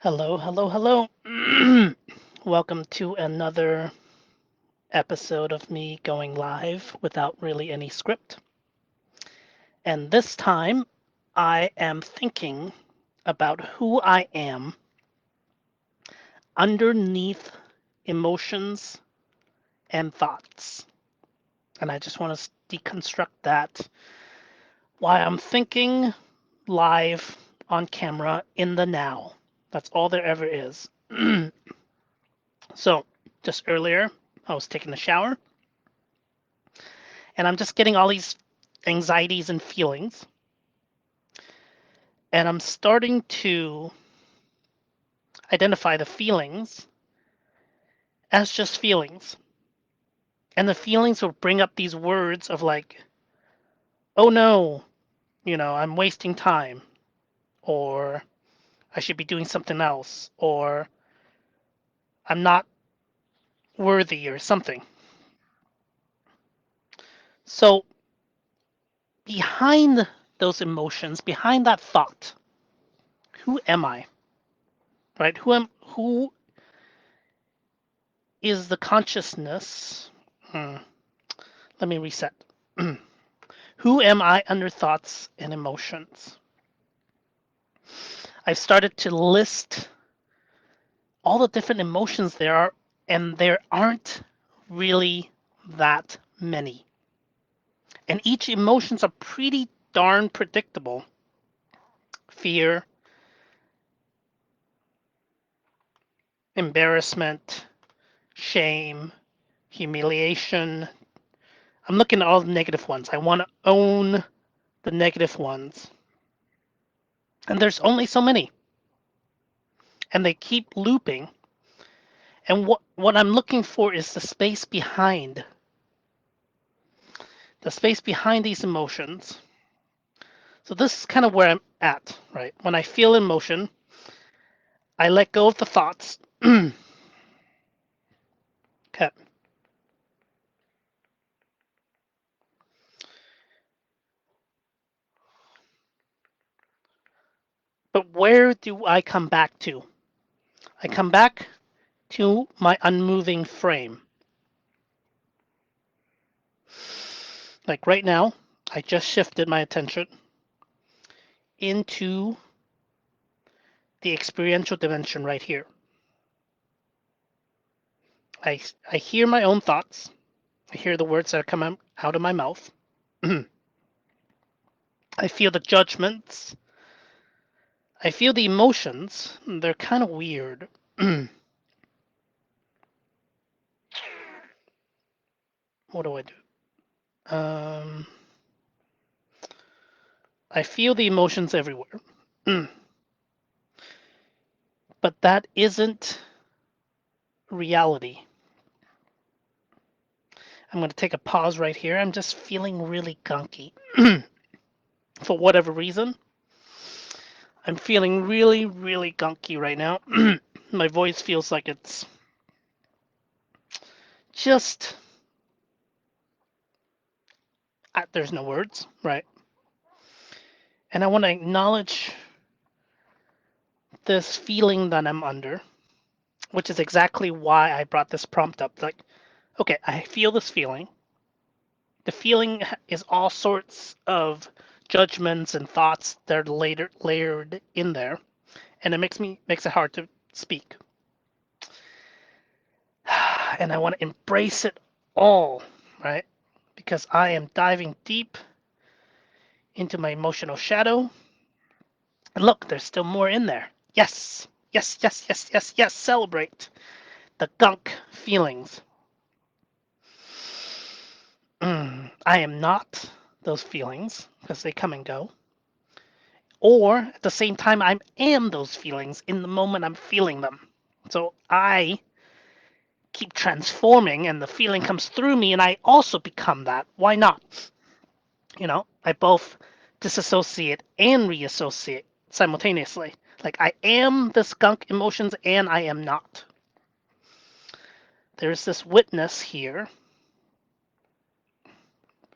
Hello, hello, hello. Welcome to another episode of me going live without really any script. And this time I am thinking about who I am underneath emotions and thoughts. And I just want to deconstruct that. Why I'm thinking live on camera in the now. That's all there ever is. So, just earlier, I was taking a shower and I'm just getting all these anxieties and feelings. And I'm starting to identify the feelings as just feelings. And the feelings will bring up these words of like, oh no, I'm wasting time, or I should be doing something else, or I'm not worthy, or something. So, behind those emotions, behind that thought, who am I? Right? Who is the consciousness? Hmm, Let me reset. Who am I under thoughts and emotions? I've started to list all the different emotions there are, and there aren't really that many. And each emotions are pretty darn predictable. Fear, embarrassment, shame, humiliation. I'm looking at all the negative ones. I want to own the negative ones. And there's only so many. And they keep looping. And what I'm looking for is the space behind these emotions. So this is kind of where I'm at, right? When I feel emotion, I let go of the thoughts. Okay. But where do I come back to? I come back to my unmoving frame. Like right now, I just shifted my attention into the experiential dimension right here. I hear my own thoughts. I hear the words that are coming out of my mouth. I feel the judgments. I feel the emotions. They're kind of weird. What do I do? I feel the emotions everywhere. But that isn't reality. I'm going to take a pause right here. I'm just feeling really gunky. For whatever reason, I'm feeling really, really gunky right now. My voice feels like it's just, there's no words, right? And I want to acknowledge this feeling that I'm under, which is exactly why I brought this prompt up. Like, okay, I feel this feeling. The feeling is all sorts of judgments and thoughts that are later layered in there, and it makes it hard to speak. And I want to embrace it all, right? Because I am diving deep into my emotional shadow. And look, there's still more in there. Yes, yes, yes, yes, yes, yes. Celebrate the gunk feelings. I am not those feelings because they come and go. Or at the same time, I am those feelings in the moment I'm feeling them. So I keep transforming and the feeling comes through me and I also become that. Why not? I both disassociate and reassociate simultaneously. Like I am the skunk emotions and I am not. There's this witness here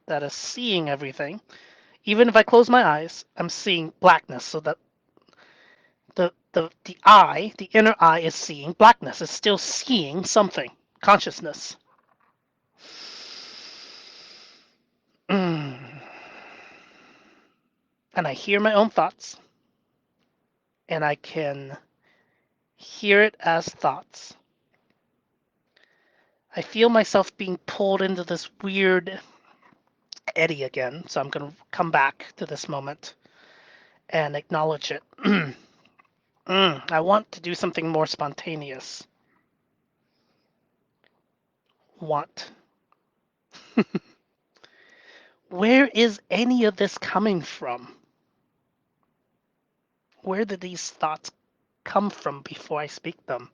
that is seeing everything. Even if I close my eyes, I'm seeing blackness so that the the inner eye is seeing blackness. It's still seeing something, consciousness. Mm. And I hear my own thoughts, and I can hear it as thoughts. I feel myself being pulled into this weird eddy again, so I'm going to come back to this moment and acknowledge it. I want to do something more spontaneous. Want. Where is any of this coming from? Where did these thoughts come from before I speak them?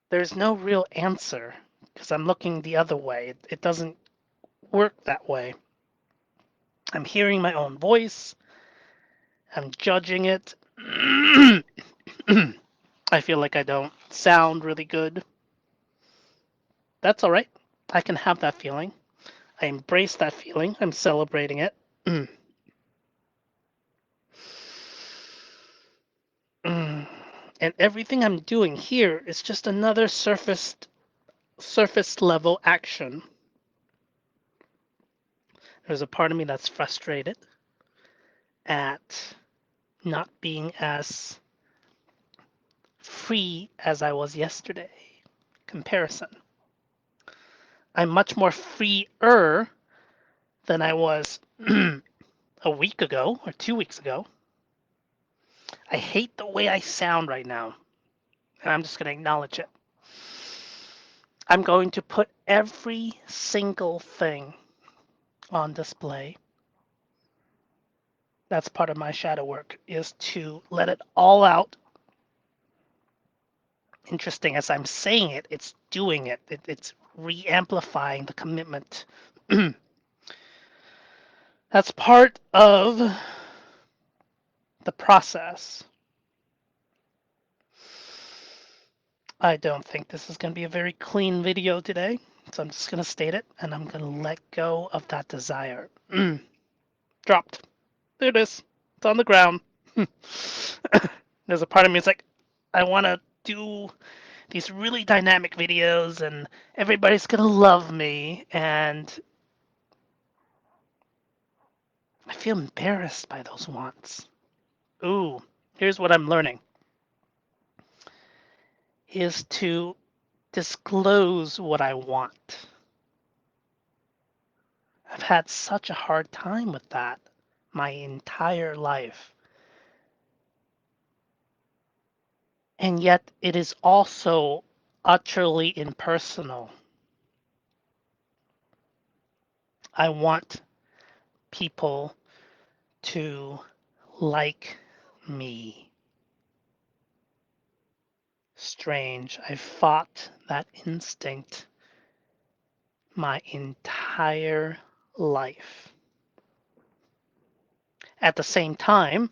There's no real answer because I'm looking the other way. It doesn't work that way. I'm hearing my own voice. I'm judging it. I feel like I don't sound really good. That's all right. I can have that feeling. I embrace that feeling. I'm celebrating it. And everything I'm doing here is just another surface level action. There's a part of me that's frustrated at not being as free as I was yesterday. Comparison. I'm much more freer than I was a week ago or 2 weeks ago. I hate the way I sound right now, and I'm just going to acknowledge it. I'm going to put every single thing on display. That's part of my shadow work, is to let it all out. Interesting, as I'm saying it, it's doing it. It's re-amplifying the commitment. That's part of the process. I don't think this is going to be a very clean video today, so I'm just going to state it, and I'm going to let go of that desire. Dropped. There it is. It's on the ground. There's a part of me that's like, I want to do these really dynamic videos, and everybody's going to love me, and I feel embarrassed by those wants. Ooh, here's what I'm learning, is to disclose what I want. I've had such a hard time with that my entire life. And yet it is also utterly impersonal. I want people to like me. Strange. I fought that instinct my entire life. At the same time,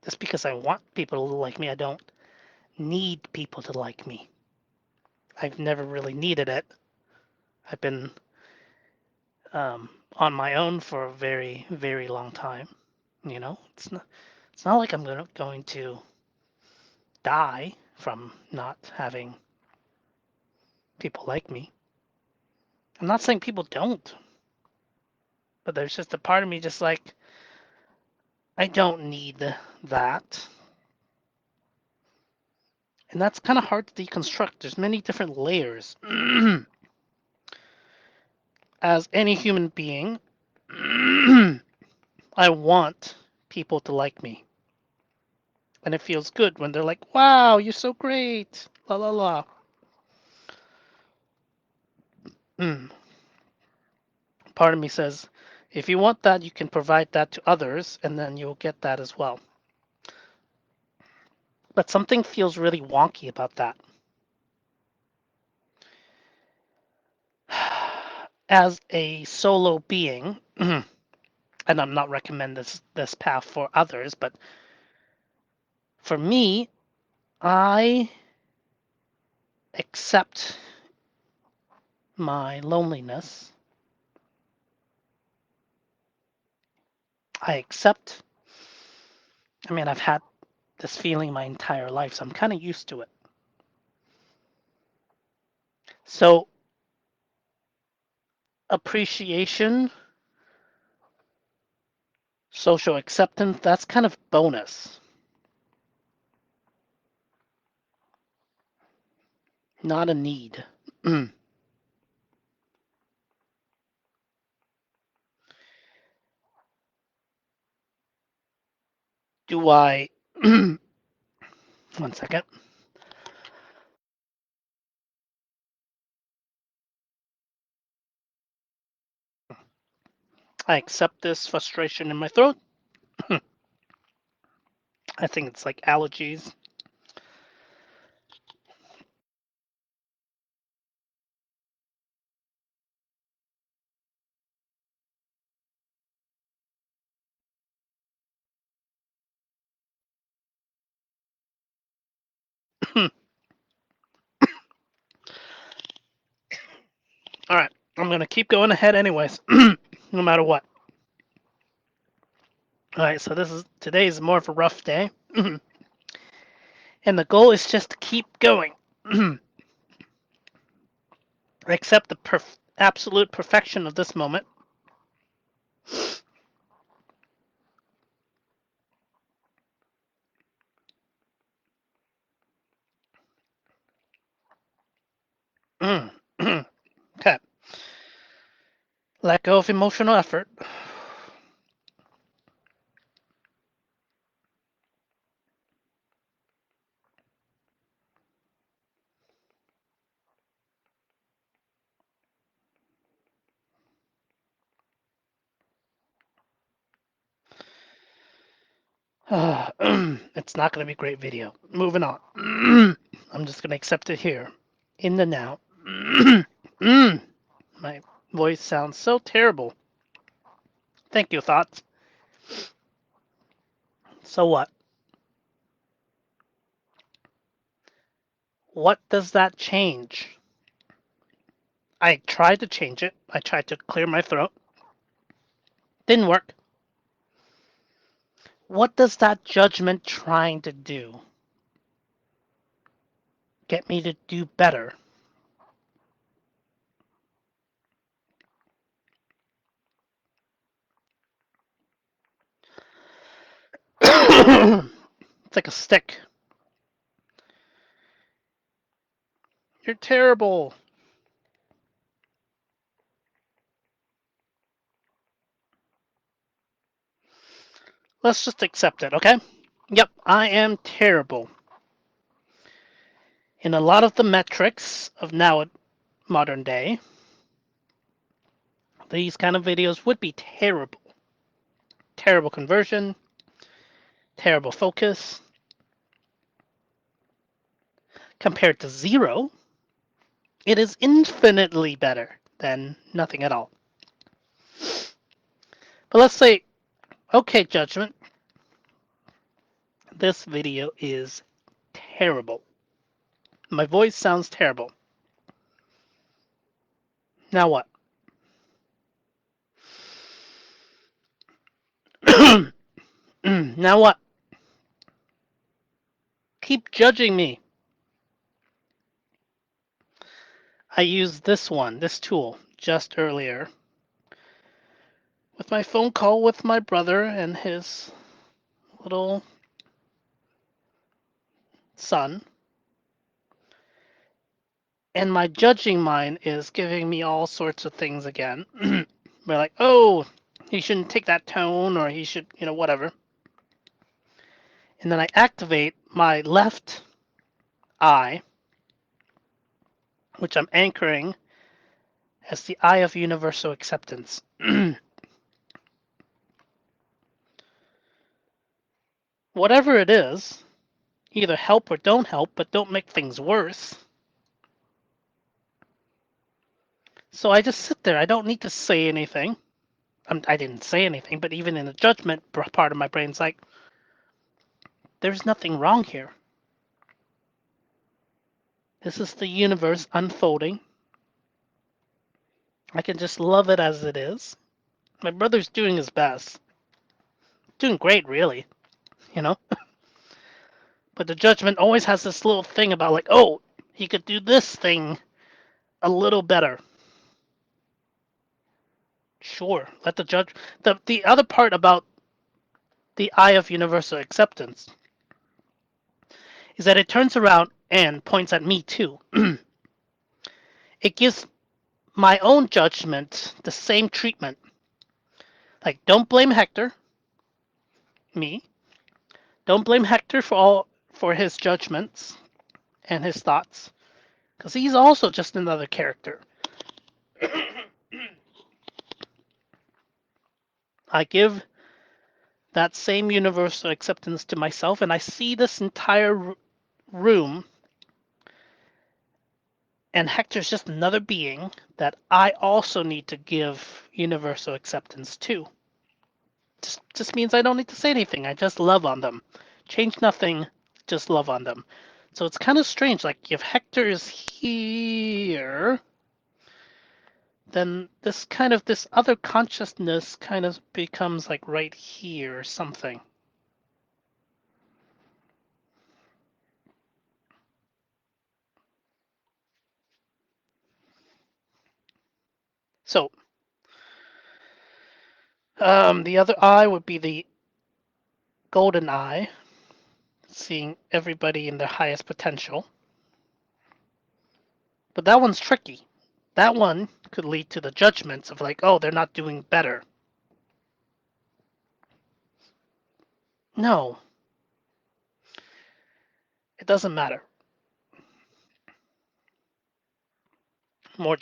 just because I want people to like me, I don't need people to like me. I've never really needed it. I've been on my own for a very, very long time. It's not like I'm going to die from not having people like me. I'm not saying people don't, but there's just a part of me just like, I don't need that. And that's kind of hard to deconstruct. There's many different layers. As any human being, I want people to like me. And it feels good when they're like, wow, you're so great. La la la. Mm. Part of me says, if you want that, you can provide that to others, and then you'll get that as well. But something feels really wonky about that. As a solo being, and I'm not recommending this path for others, but for me, I accept my loneliness I accept. I mean, I've had this feeling my entire life, so I'm kind of used to it. So, appreciation, social acceptance, that's kind of bonus, not a need. Do I, one second, I accept this frustration in my throat. I think it's like allergies. All right, I'm going to keep going ahead anyways, no matter what. All right, so today is more of a rough day, and the goal is just to keep going. Accept the absolute perfection of this moment. Okay. Let go of emotional effort. It's not going to be a great video. Moving on. I'm just going to accept it here. In the now. My voice sounds so terrible. Thank you, thoughts. So what? What does that change? I tried to change it. I tried to clear my throat. Didn't work. What does that judgment trying to do? Get me to do better. It's like a stick. You're terrible. Let's just accept it, okay? Yep, I am terrible. In a lot of the metrics of now modern day, these kind of videos would be terrible. Terrible conversion, terrible focus. Compared to zero, it is infinitely better than nothing at all. But let's say, okay, judgment, this video is terrible. My voice sounds terrible. Now what? Now what? Keep judging me. I used this tool, just earlier with my phone call with my brother and his little son. And my judging mind is giving me all sorts of things again. We're like, oh, he shouldn't take that tone, or he should, whatever. And then I activate my left eye, which I'm anchoring as the eye of universal acceptance. Whatever it is, either help or don't help, but don't make things worse. So I just sit there. I don't need to say anything. I didn't say anything, but even in the judgment part of my brain's like, there's nothing wrong here. This is the universe unfolding. I can just love it as it is. My brother's doing his best. doing great, really, you know? But the judgment always has this little thing about, like, oh, he could do this thing a little better. Sure, let the judge. The other part about the eye of universal acceptance is that it turns around and points at me too. It gives my own judgment the same treatment. Like, don't blame Hector, me. Don't blame Hector for his judgments and his thoughts, because he's also just another character. I give that same universal acceptance to myself, and I see this entire room, and Hector's just another being that I also need to give universal acceptance to. Just means I don't need to say anything. I just love on them. Change nothing, just love on them. So it's kind of strange. Like, if Hector is here, then this other consciousness kind of becomes like right here or something. So the other eye would be the golden eye, seeing everybody in their highest potential. But that one's tricky. That one could lead to the judgments of, like, oh, they're not doing better. No, it doesn't matter. More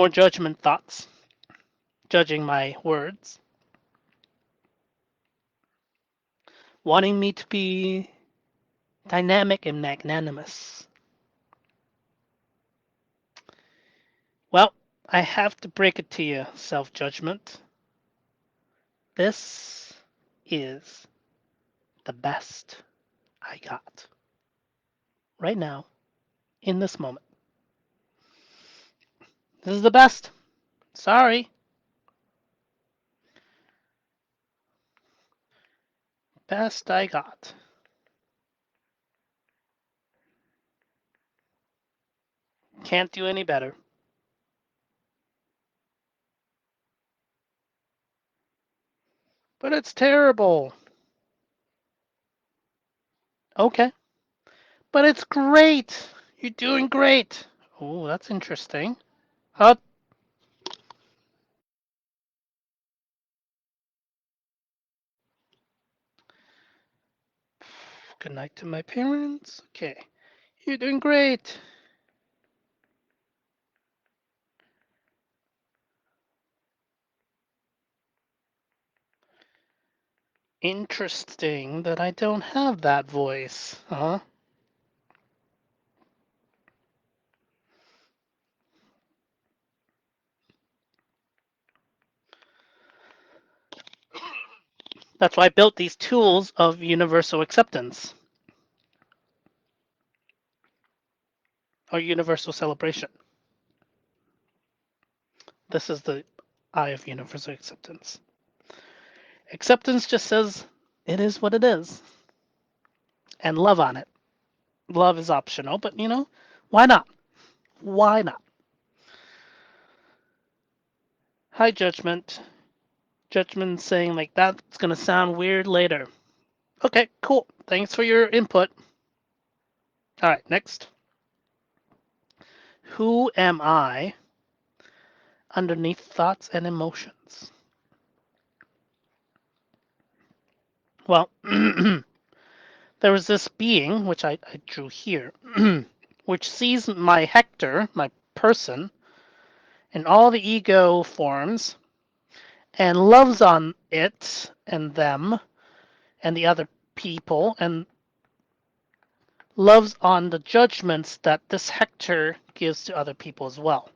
judgment thoughts, judging my words, wanting me to be dynamic and magnanimous. Well, I have to break it to you, self-judgment. This is the best I got right now, in this moment. This is the best. Sorry. Best I got. Can't do any better. But it's terrible. Okay. But it's great. You're doing great. Oh, that's interesting. Uh, Good night to my parents. Okay. You're doing great. Interesting that I don't have that voice, huh? That's why I built these tools of universal acceptance or universal celebration. This is the eye of universal acceptance. Acceptance just says it is what it is and love on it. Love is optional, but why not? Why not? High judgment. Judgment saying, like, that's going to sound weird later. Okay, cool. Thanks for your input. All right, next. Who am I underneath thoughts and emotions? Well, there was this being, which I drew here, which sees my Hector, my person, in all the ego forms, and loves on it and them and the other people, and loves on the judgments that this Hector gives to other people as well.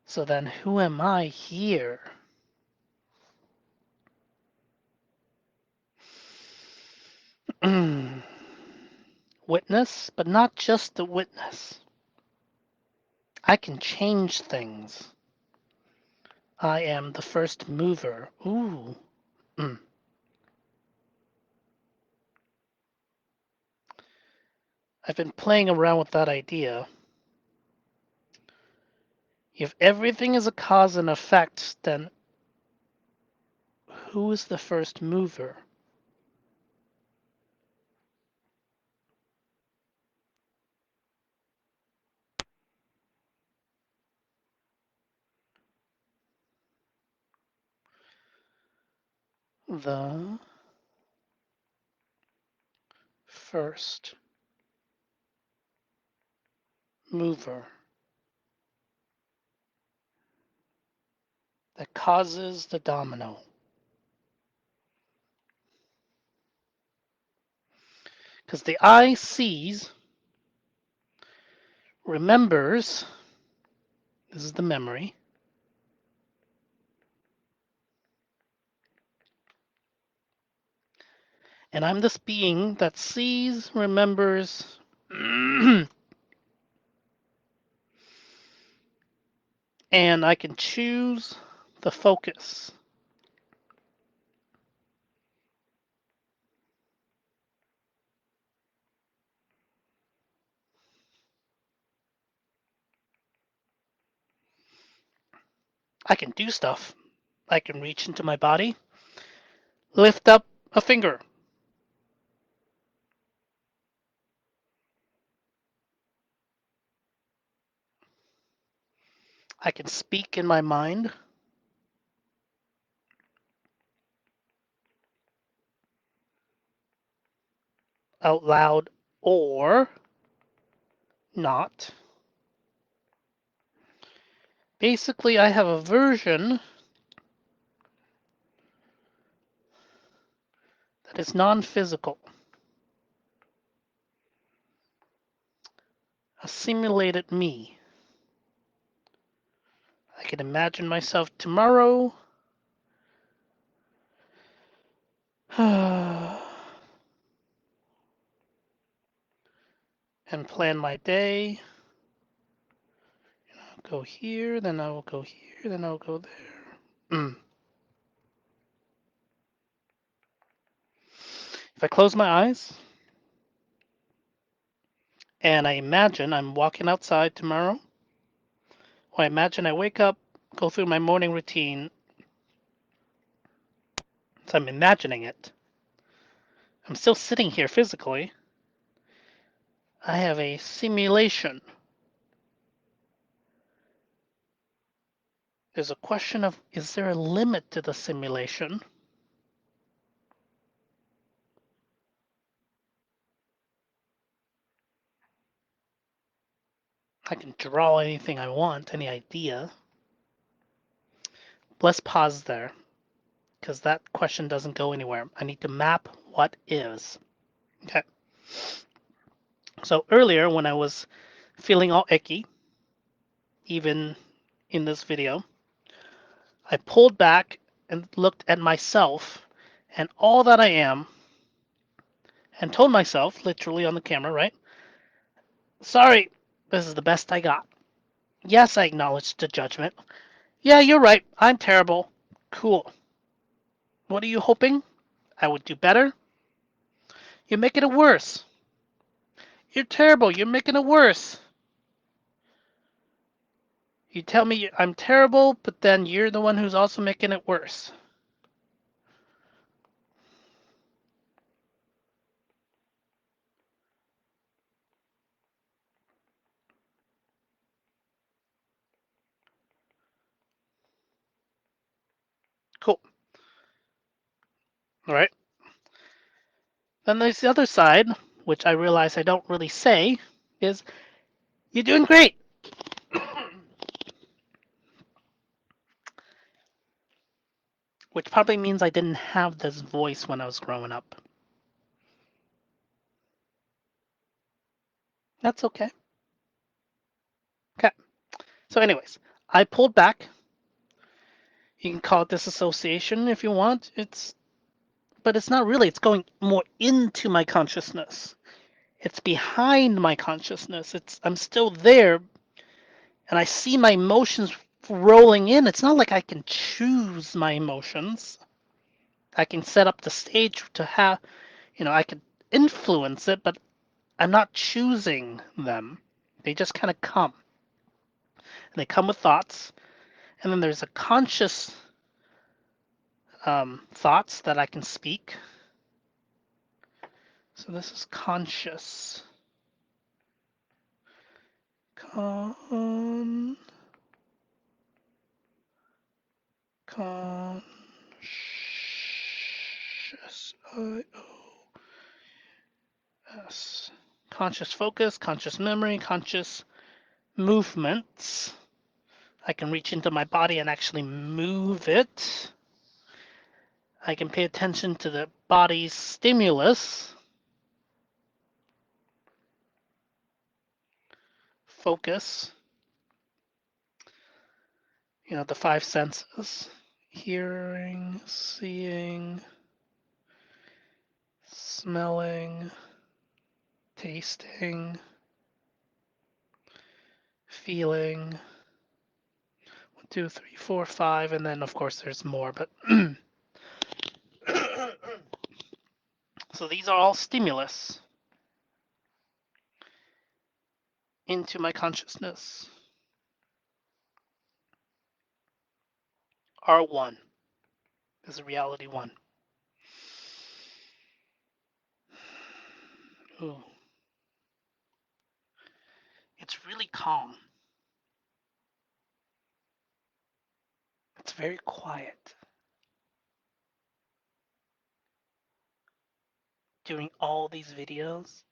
So then, who am I here? Witness, but not just the witness. I can change things. I am the first mover. Ooh. Mm. I've been playing around with that idea. If everything is a cause and effect, then who is the first mover? The first mover that causes the domino. Because the eye sees, remembers, this is the memory, and I'm this being that sees, remembers, and I can choose the focus. I can do stuff. I can reach into my body, lift up a finger. I can speak in my mind out loud or not. Basically, I have a version that is non physical, a simulated me. I can imagine myself tomorrow and plan my day. I'll go here, then I will go here, then I'll go there. If I close my eyes and I imagine I'm walking outside tomorrow, or I imagine I wake up, go through my morning routine, so I'm imagining it. I'm still sitting here physically. I have a simulation. There's a question of, is there a limit to the simulation? I can draw anything I want, any idea. Let's pause there, because that question doesn't go anywhere. I need to map what is. Okay. So earlier, when I was feeling all icky, even in this video, I pulled back and looked at myself and all that I am and told myself, literally on the camera, right? Sorry, this is the best I got. Yes, I acknowledged the judgment. Yeah, you're right. I'm terrible. Cool. What are you hoping? I would do better? You're making it worse. You're terrible. You're making it worse. You tell me I'm terrible, but then you're the one who's also making it worse. Cool. All right. Then there's the other side, which I realize I don't really say, is you're doing great. Which probably means I didn't have this voice when I was growing up. That's okay. Okay. So, anyways, I pulled back. You can call it disassociation if you want. But it's not really. It's going more into my consciousness. It's behind my consciousness. I'm still there, and I see my emotions rolling in. It's not like I can choose my emotions. I can set up the stage to have, I can influence it, but I'm not choosing them. They just kind of come. They come with thoughts, and then there's a conscious thoughts that I can speak. So this is conscious. Con, conscious. I-O-S. Conscious focus, conscious memory, conscious movements. I can reach into my body and actually move it. I can pay attention to the body's stimulus. Focus. The five senses: hearing, seeing, smelling, tasting, feeling. 1, 2, 3, 4, 5, and then of course there's more, but so these are all stimulus into my consciousness. R1 is reality 1. Ooh, it's really calm. It's very quiet. Doing all these videos,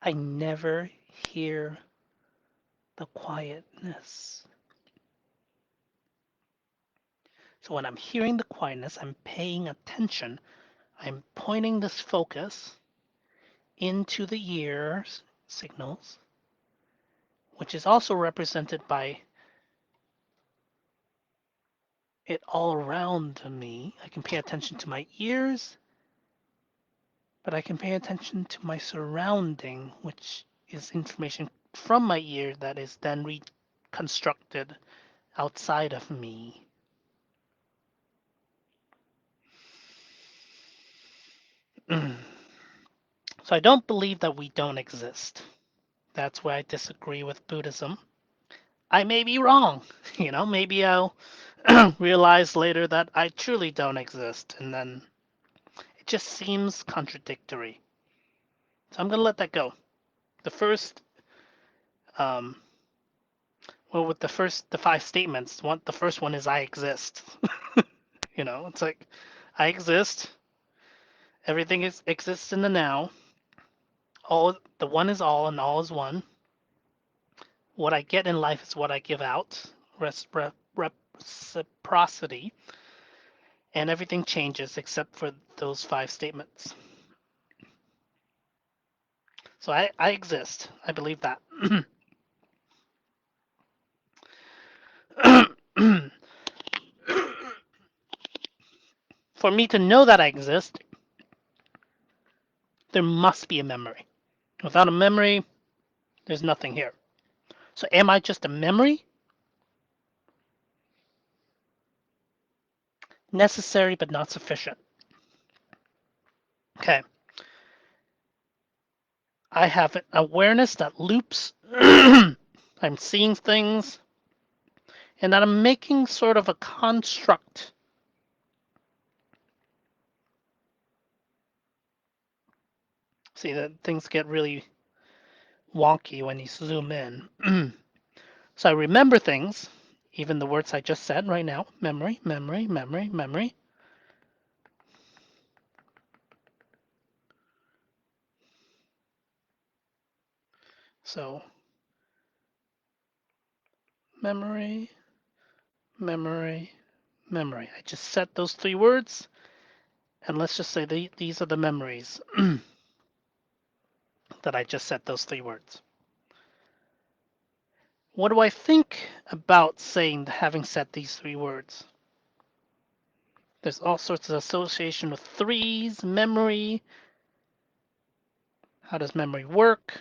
I never hear the quietness. So when I'm hearing the quietness, I'm paying attention. I'm pointing this focus into the ear signals, which is also represented by it all around me. I can pay attention to my ears, but I can pay attention to my surrounding, which is information from my ear that is then reconstructed outside of me. So I don't believe that we don't exist. That's where I disagree with Buddhism. I may be wrong. Maybe I'll realize later that I truly don't exist, and then it just seems contradictory. So I'm going to let that go. The first, um, with the 5 statements, the first one is I exist. It's like I exist. Everything exists in the now. The one is all, and all is one. What I get in life is what I give out. Reciprocity, and everything changes except for those 5 statements. So I exist. I believe that. For me to know that I exist, there must be a memory. Without a memory, there's nothing here. So am I just a memory? Necessary but not sufficient. Okay. I have an awareness that loops. I'm seeing things, and that I'm making sort of a construct. See, that things get really wonky when you zoom in. So I remember things, even the words I just said right now. Memory, memory, memory, memory. So memory, memory, memory. I just set those 3 words, and let's just say these are the memories that I just set those 3 words. What do I think about having said these 3 words? There's all sorts of association with threes, memory. How does memory work?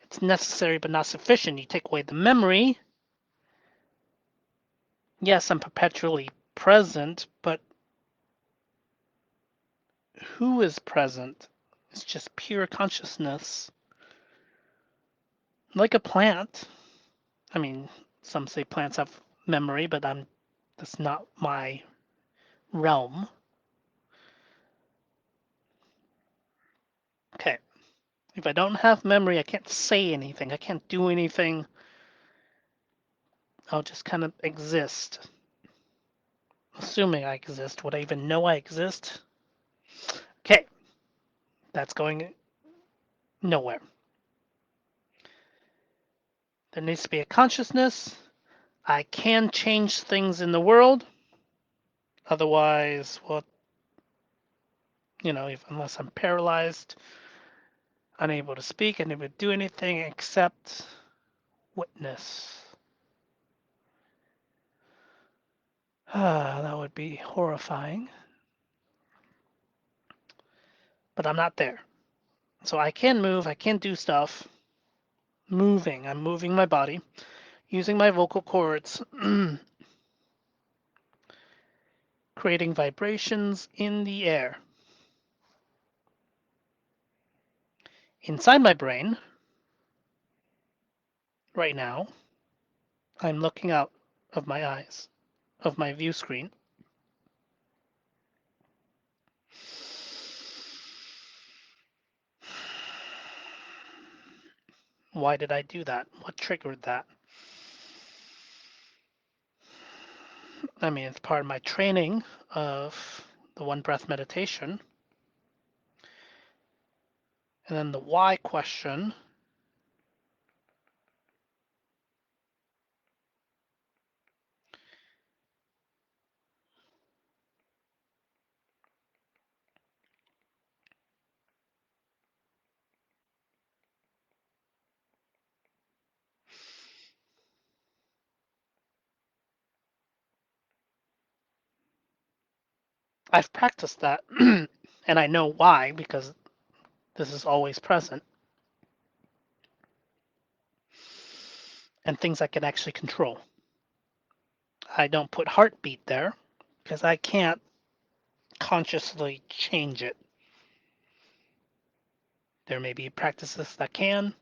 It's necessary but not sufficient. You take away the memory, Yes, I'm perpetually present, but who is present? It's just pure consciousness, like a plant. I mean, some say plants have memory, but that's not my realm. Okay. If I don't have memory, I can't say anything. I can't do anything. I'll just kind of exist. Assuming I exist. Would I even know I exist? Okay. That's going nowhere. There needs to be a consciousness. I can change things in the world. Otherwise, well, unless I'm paralyzed, unable to speak, unable to do anything except witness. That would be horrifying. But I'm not there. So I can move, I can do stuff. Moving, I'm moving my body, using my vocal cords, creating vibrations in the air. Inside my brain, right now, I'm looking out of my eyes, of my view screen. Why did I do that? What triggered that? I mean, it's part of my training of the one breath meditation. And then the why question. I've practiced that and I know why because this is always present and things I can actually control. I don't put heartbeat there because I can't consciously change it. There may be practices that can.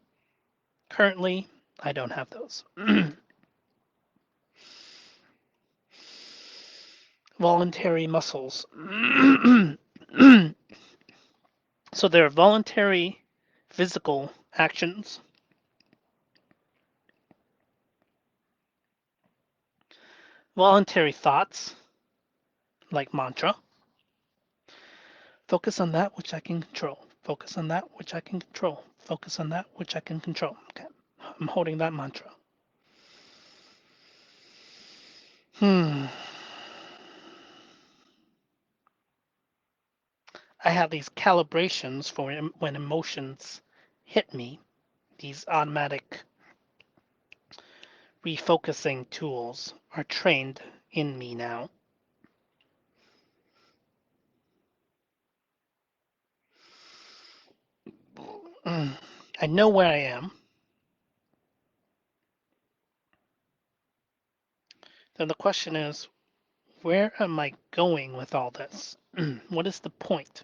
Currently, I don't have those. Voluntary muscles. So there are voluntary physical actions, voluntary thoughts, like mantra. Focus on that which I can control. Focus on that which I can control. Focus on that which I can control. Okay. I'm holding that mantra. I have these calibrations for when emotions hit me, these automatic refocusing tools are trained in me now. I know where I am. Then the question is, where am I going with all this? What is the point?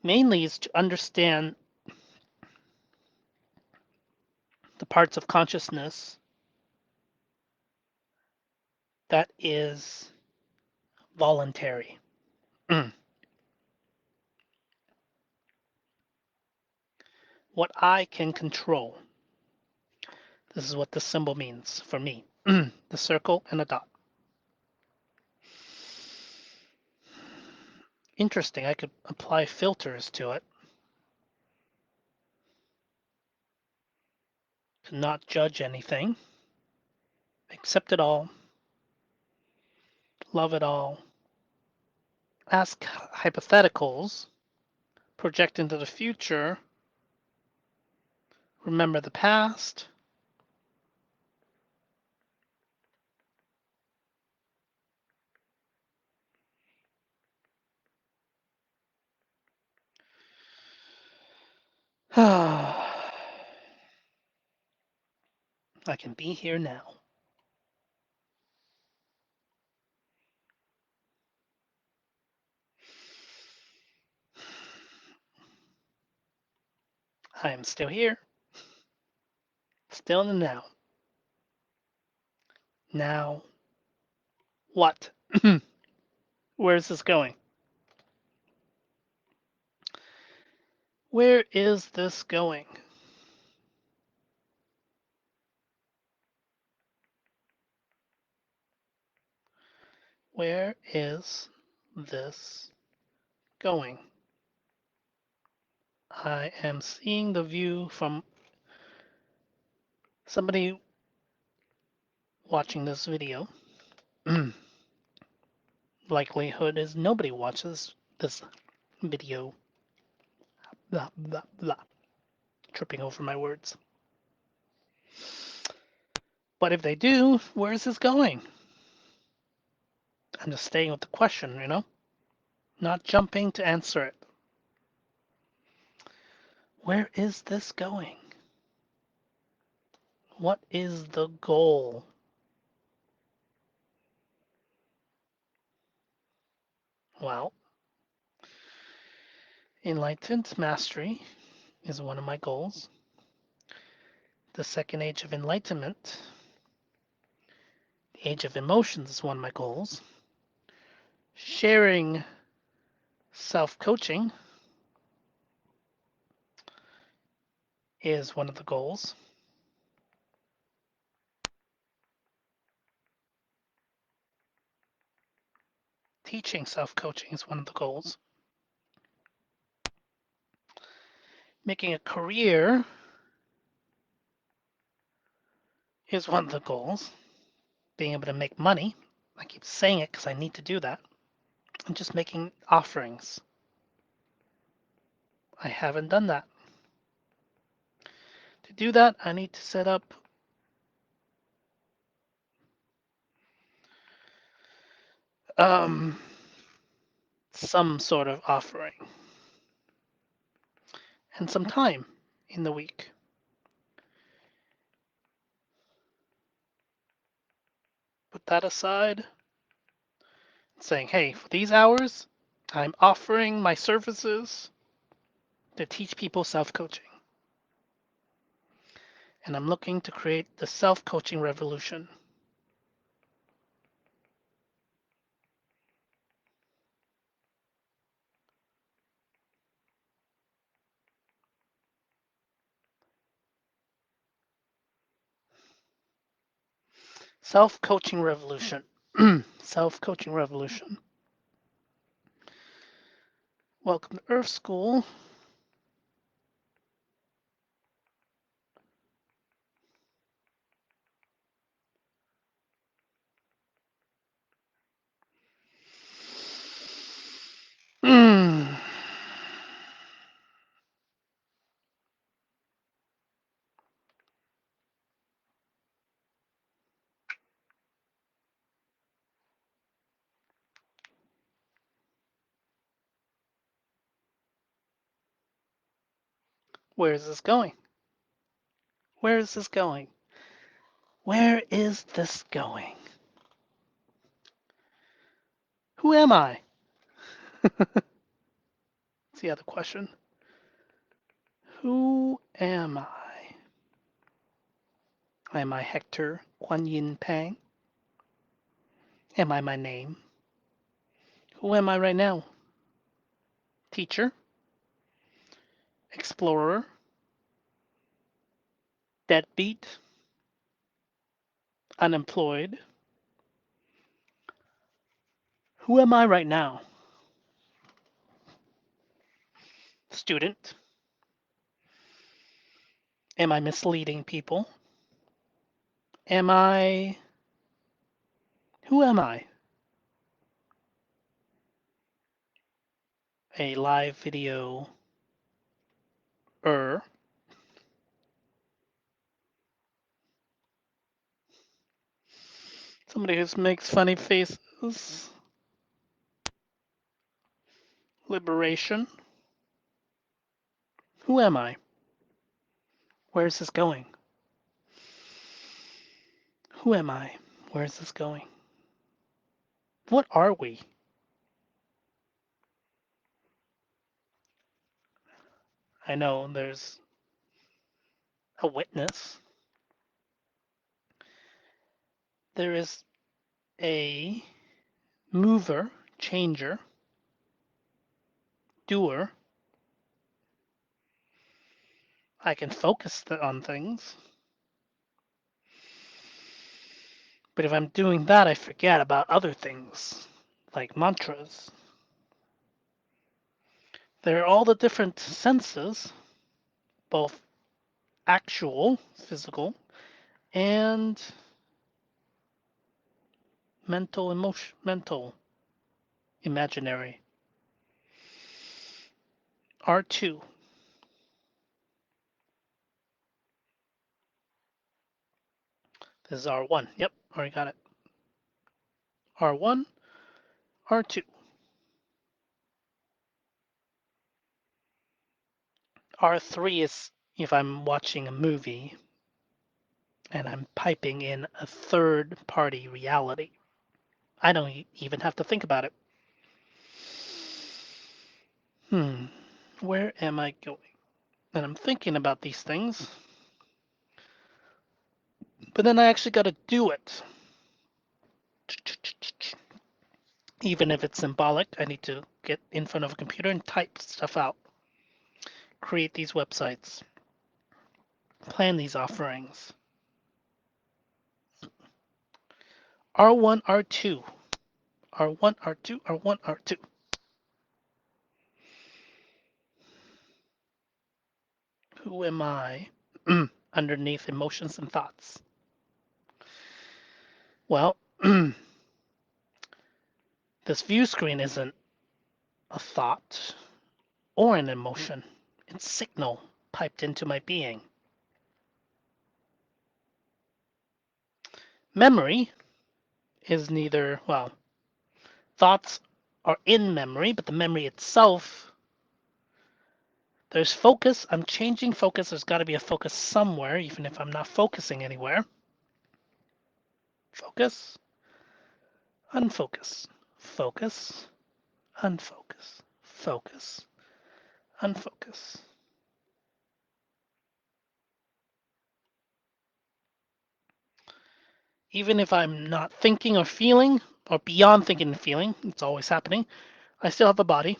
Mainly is to understand the parts of consciousness that is voluntary. What I can control. This is what the symbol means for me. The circle and a dot. Interesting, I could apply filters to it. To not judge anything. Accept it all. Love it all. Ask hypotheticals. Project into the future. Remember the past. I can be here now. I am still here, still in the now. Now, what? Where is this going? Where is this going? Where is this going? I am seeing the view from somebody watching this video. Likelihood is nobody watches this video. Blah, blah, blah. Tripping over my words. But if they do, where is this going? I'm just staying with the question, not jumping to answer it. Where is this going? What is the goal? Well, enlightened mastery is one of my goals. The second age of enlightenment, the age of emotions, is one of my goals. Sharing self coaching is one of the goals. Teaching self coaching is one of the goals. Making a career is one of the goals. Being able to make money. I keep saying it because I need to do that. And just making offerings. I haven't done that. To do that, I need to set up some sort of offering and some time in the week. Put that aside, saying, hey, for these hours, I'm offering my services to teach people self coaching. And I'm looking to create the self coaching revolution. Self coaching revolution. Self coaching revolution. Welcome to Earth School. Where is this going? Where is this going? Where is this going? Who am I? That's the other question. Who am I? Am I Hector Kuan Yin Pang? Am I my name? Who am I right now? Teacher? Explorer? Deadbeat? Unemployed? Who am I right now? Student? Am I misleading people? Am I. Who am I? A live video somebody who makes funny faces. Liberation. Who am I? Where is this going? Who am I? Where is this going? What are we? I know there's a witness. There is a mover, changer, doer. I can focus on things. But if I'm doing that, I forget about other things, like mantras. There are all the different senses, both actual, physical, and mental, emotion, mental, imaginary. R2. This is R1. Yep, already got it. R1, R2. R3 is if I'm watching a movie and I'm piping in a third party reality. I don't even have to think about it. Hmm, where am I going? And I'm thinking about these things, but then I actually got to do it. Even if it's symbolic, I need to get in front of a computer and type stuff out, create these websites, plan these offerings. R1, R2, R1, R2, R1, R2. Who am I underneath emotions and thoughts? Well, this view screen isn't a thought or an emotion. It's signal piped into my being. Memory is neither, well, thoughts are in memory, but the memory itself, there's focus. I'm changing focus. There's got to be a focus somewhere, even if I'm not focusing anywhere. Focus, unfocus, focus, unfocus, focus, unfocus. Even if I'm not thinking or feeling, or beyond thinking and feeling, it's always happening, I still have a body.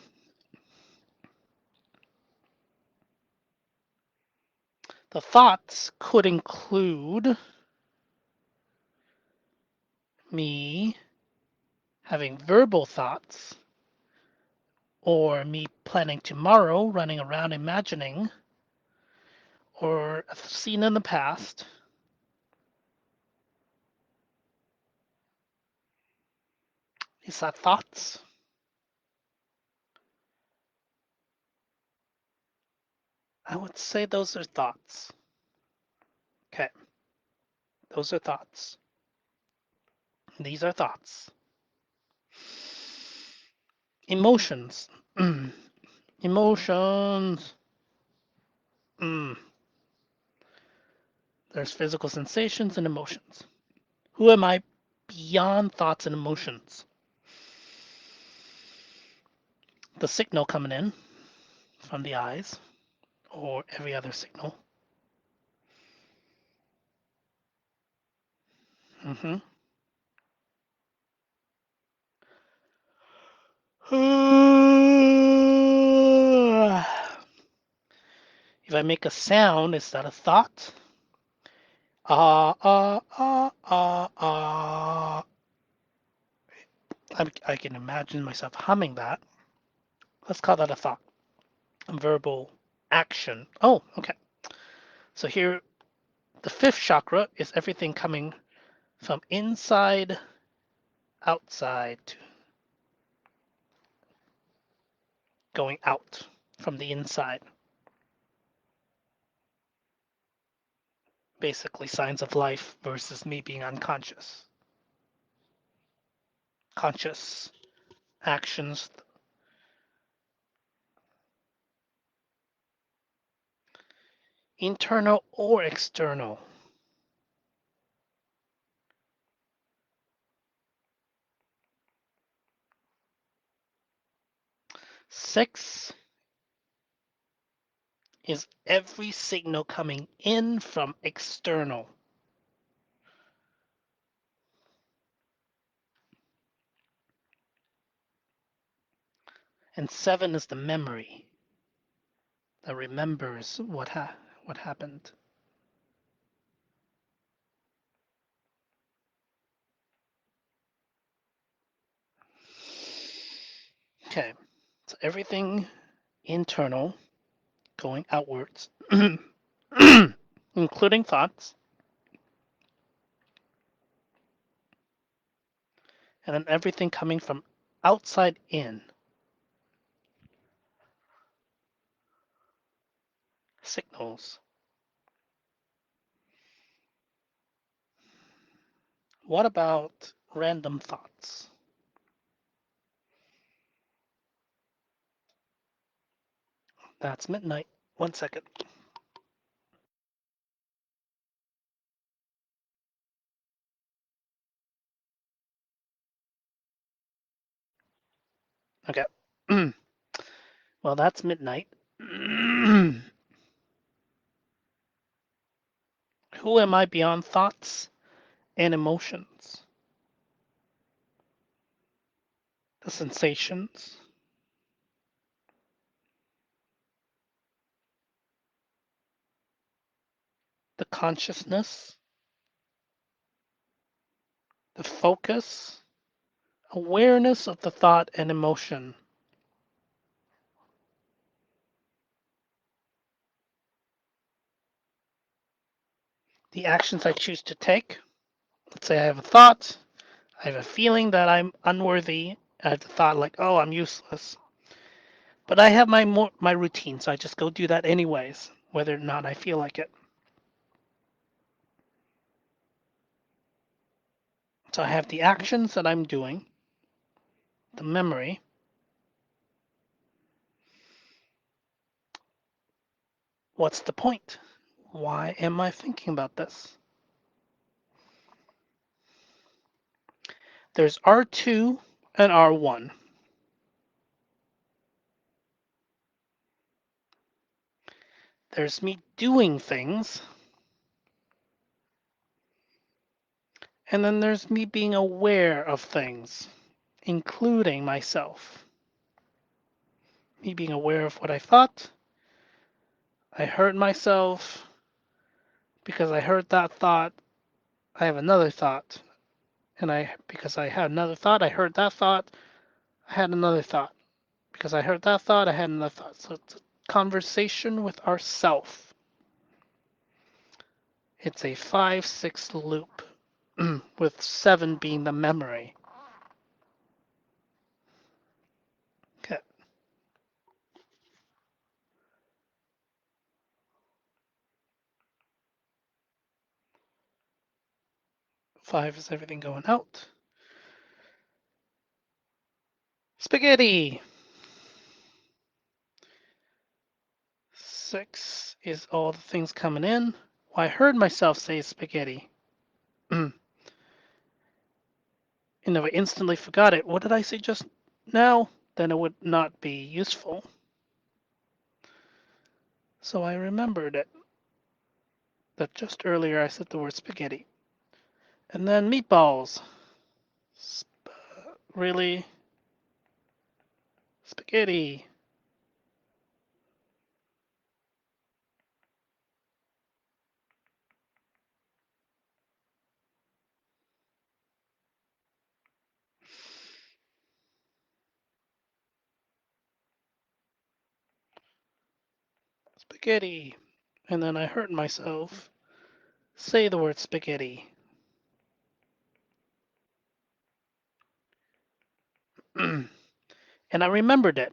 The thoughts could include me having verbal thoughts, or me planning tomorrow, running around imagining, or a scene in the past. Is that thoughts? I would say those are thoughts. Okay, those are thoughts. These are thoughts. Emotions. Emotions. Mm. There's physical sensations and emotions. Who am I beyond thoughts and emotions? The signal coming in from the eyes or every other signal. Mm-hmm. If I make a sound, is that a thought? Ah, ah, ah, ah, ah. I can imagine myself humming that. Let's call that a thought. A verbal action. Oh, okay. So here, the fifth chakra is everything coming from inside, outside, going out from the inside. Basically, signs of life versus me being unconscious. Conscious actions. Internal or external. 6 is every signal coming in from external. And 7 is the memory that remembers what happened. Okay, so everything internal going outwards, including thoughts, and then everything coming from outside in, signals. What about random thoughts? That's midnight. 1 second. Okay. Well, that's midnight. Who am I beyond thoughts and emotions? The sensations, the consciousness, the focus, awareness of the thought and emotion, the actions I choose to take. Let's say I have a thought, I have a feeling that I'm unworthy. I have the thought like, oh, I'm useless. But I have my routine, so I just go do that anyways, whether or not I feel like it. So I have the actions that I'm doing, the memory. What's the point? Why am I thinking about this? There's R2 and R1. There's me doing things, and then there's me being aware of things, including myself. Me being aware of what I thought. I heard myself. Because I heard that thought, I have another thought. And because I had another thought, I heard that thought, I had another thought. Because I heard that thought, I had another thought. So it's a conversation with ourself. It's a 5-6 loop, with 7 being the memory. Okay. 5 is everything going out. Spaghetti. 6 is all the things coming in. Well, I heard myself say spaghetti. And if I instantly forgot it, what did I say just now? Then it would not be useful. So I remembered it. That just earlier I said the word spaghetti. And then meatballs. Really? Spaghetti. Spaghetti. And then I heard myself say the word spaghetti. And I remembered it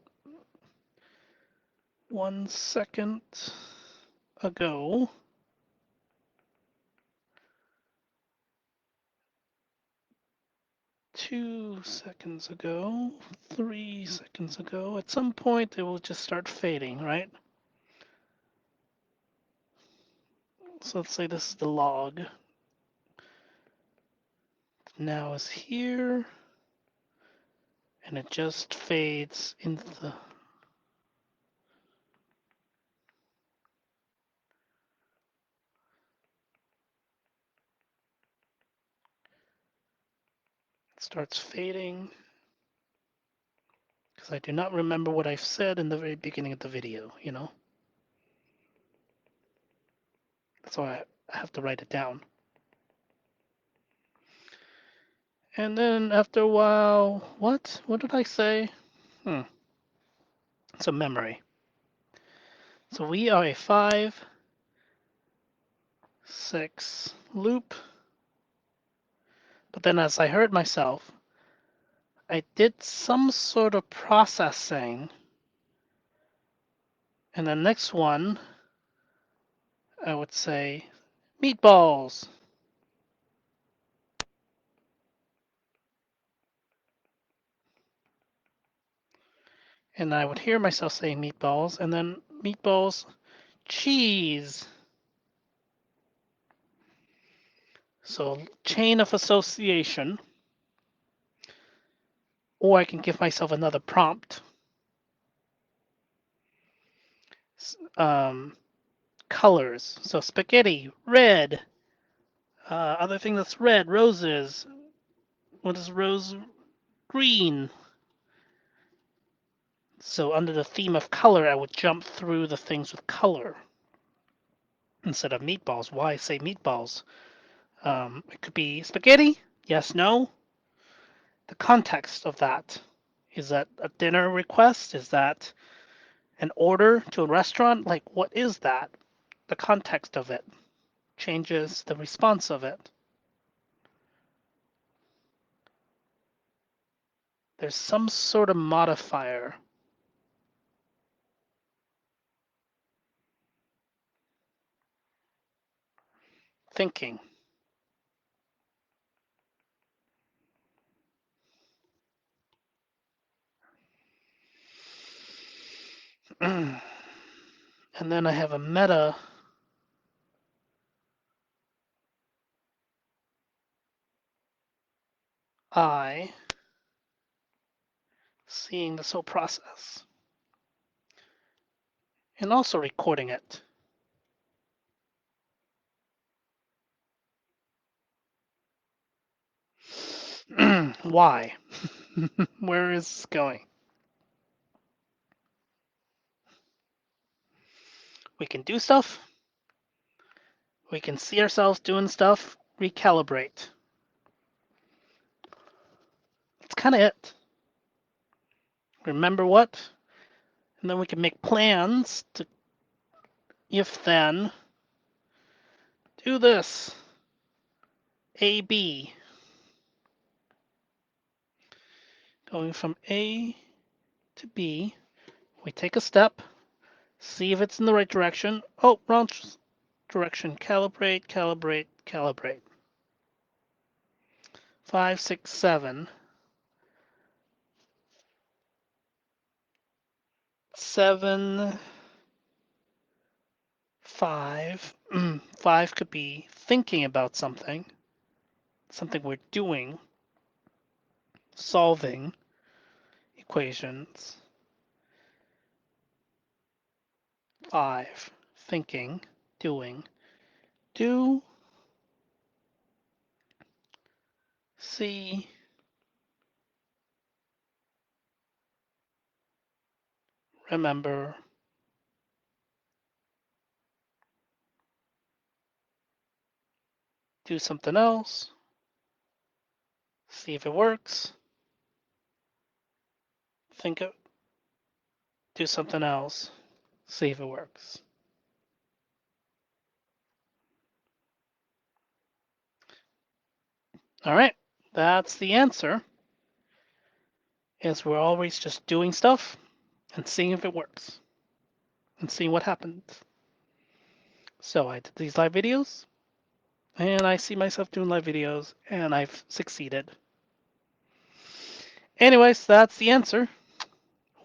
1 second ago. 2 seconds ago. 3 seconds ago. At some point, it will just start fading, right? So let's say this is the log. Now is here. And it just fades into the It starts fading because I do not remember what I've said in the very beginning of the video, you know? That's why I have to write it down. And then after a while, what? What did I say? It's a memory. So we are a 5, 6 loop. But then as I heard myself, I did some sort of processing. And the next one, I would say meatballs. And I would hear myself saying meatballs, and then meatballs, cheese. So chain of association. Or I can give myself another prompt. Um, colors. So spaghetti, red. Other thing that's red, roses. What is rose? Green. So under the theme of color, I would jump through the things with color instead of meatballs. Why say meatballs? It could be spaghetti. Yes, no. The context of that. Is that a dinner request? Is that an order to a restaurant? Like, what is that? The context of it changes the response of it. There's some sort of modifier. Thinking. And then I have a meta. I seeing this whole process and also recording it. Why? Where is this going? We can do stuff. We can see ourselves doing stuff. Recalibrate. That's kind of it. Remember what? And then we can make plans to, if then, do this. A, B. Going from A to B. We take a step. See if it's in the right direction. Oh, wrong direction. Calibrate, calibrate, calibrate. 5, 6, 7. 7, 5. 5 could be thinking about something we're doing, solving equations. 5, thinking, doing. Do, see, remember, do something else, see if it works, think of, do something else, see if it works. All right, that's the answer. Is we're always just doing stuff and seeing if it works and seeing what happens. So I did these live videos and I see myself doing live videos and I've succeeded. Anyways, that's the answer.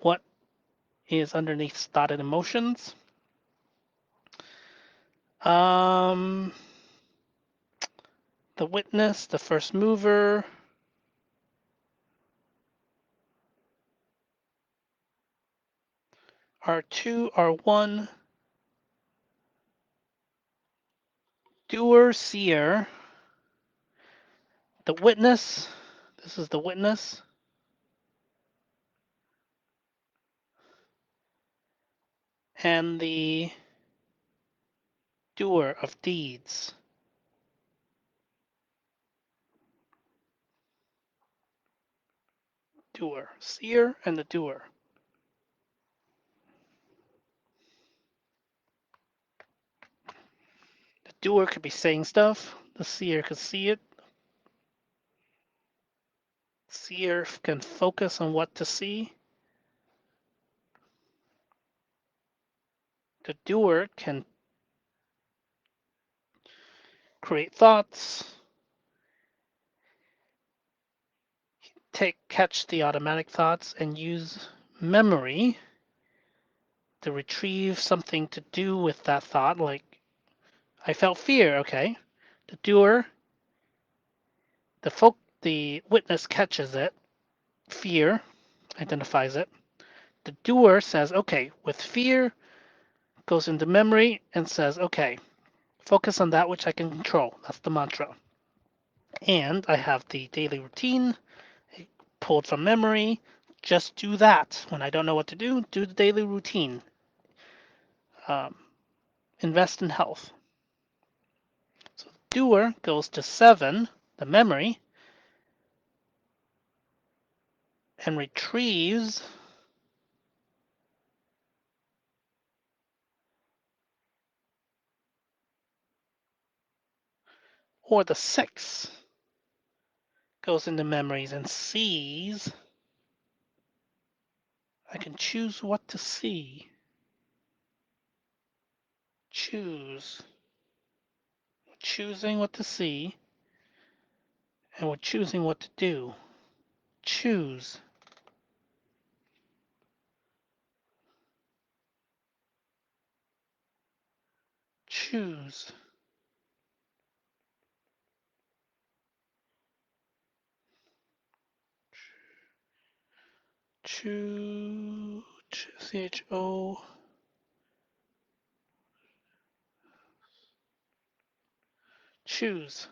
What is underneath started emotions? The witness, the first mover, R2, R1, doer, seer, the witness, This is the witness. And the doer of deeds. Doer. Seer and the doer. The doer could be saying stuff. The seer could see it. Seer can focus on what to see. The doer can create thoughts, catch the automatic thoughts, and use memory to retrieve something to do with that thought. Like, I felt fear. Okay, the doer, the witness catches it. Fear identifies it. The doer says, okay, with fear, goes into memory and says, okay, focus on that which I can control. That's the mantra. And I have the daily routine pulled from memory. Just do that. When I don't know what to do the daily routine. Um, invest in health. So the doer goes to 7, the memory, and retrieves or the 6 goes into memories and sees. I can choose what to see. Choose. Choosing what to see, and we're choosing what to do. Choose. Choose. Choose. CHO. Choose.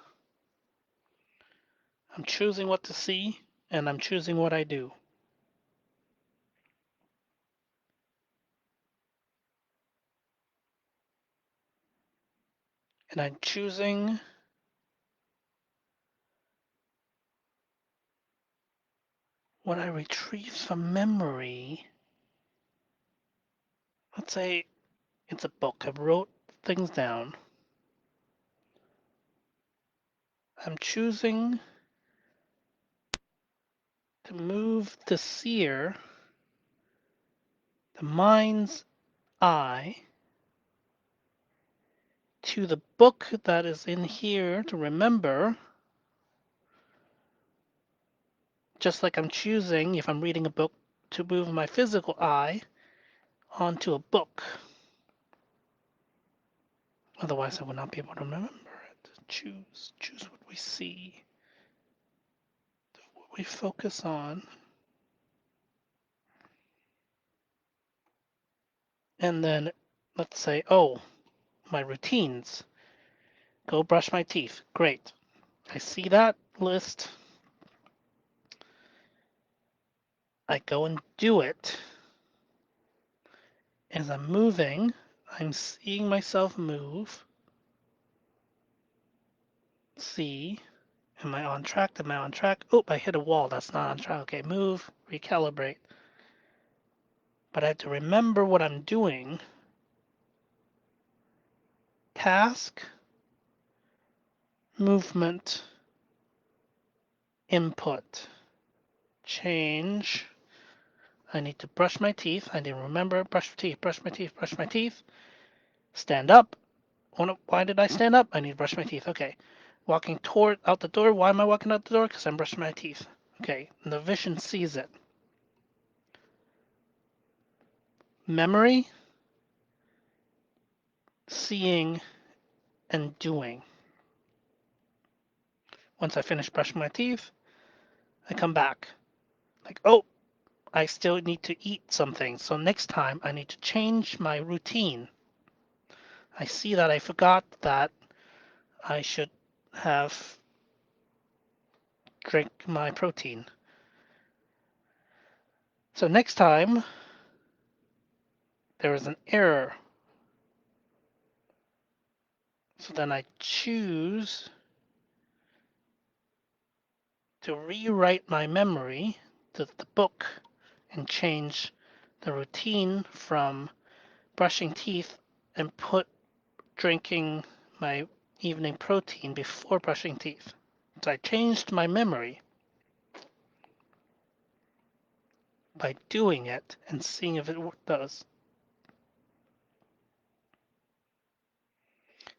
I'm choosing what to see, and I'm choosing what I do. And I'm choosing what I retrieve from memory. Let's say it's a book. I wrote things down. I'm choosing to move the seer, the mind's eye, to the book that is in here to remember, just like I'm choosing, if I'm reading a book, to move my physical eye onto a book. Otherwise, I would not be able to remember it. Choose what we see, what we focus on. And then let's say, oh, my routines. Go brush my teeth. Great. I see that list. I go and do it. As I'm moving, I'm seeing myself move. See. Am I on track? Am I on track? Oh, I hit a wall. That's not on track. Okay, move, recalibrate. But I have to remember what I'm doing. Task, movement, input, change. I need to brush my teeth. I need to remember, brush my teeth, brush my teeth, brush my teeth. Stand up. Oh no, why did I stand up? I need to brush my teeth. Okay. Walking toward out the door. Why am I walking out the door? Because I'm brushing my teeth. Okay. And the vision sees it. Memory, seeing, and doing. Once I finish brushing my teeth, I come back. Like, oh, I still need to eat something. So next time I need to change my routine. I see that I forgot that I should have drink my protein. So next time there is an error. So then I choose to rewrite my memory to the book and change the routine from brushing teeth and put drinking my evening protein before brushing teeth. So I changed my memory by doing it and seeing if it does.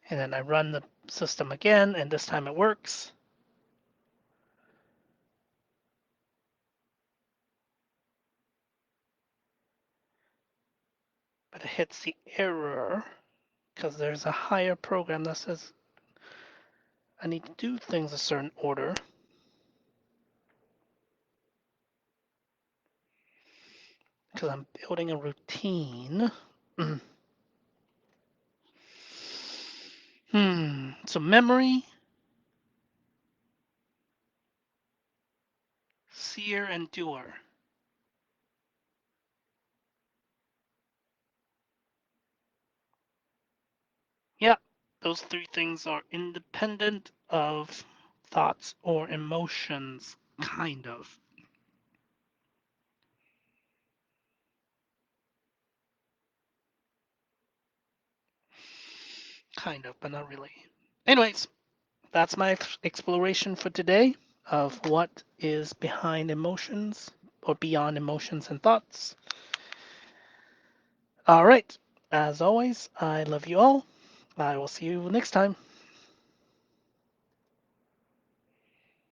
And then I run the system again, and this time it works. But it hits the error because there's a higher program that says I need to do things a certain order. Because I'm building a routine. So memory, seer, and doer. Yeah, those three things are independent of thoughts or emotions, kind of. Kind of, but not really. Anyways, that's my exploration for today of what is behind emotions or beyond emotions and thoughts. All right. As always, I love you all. I will see you next time.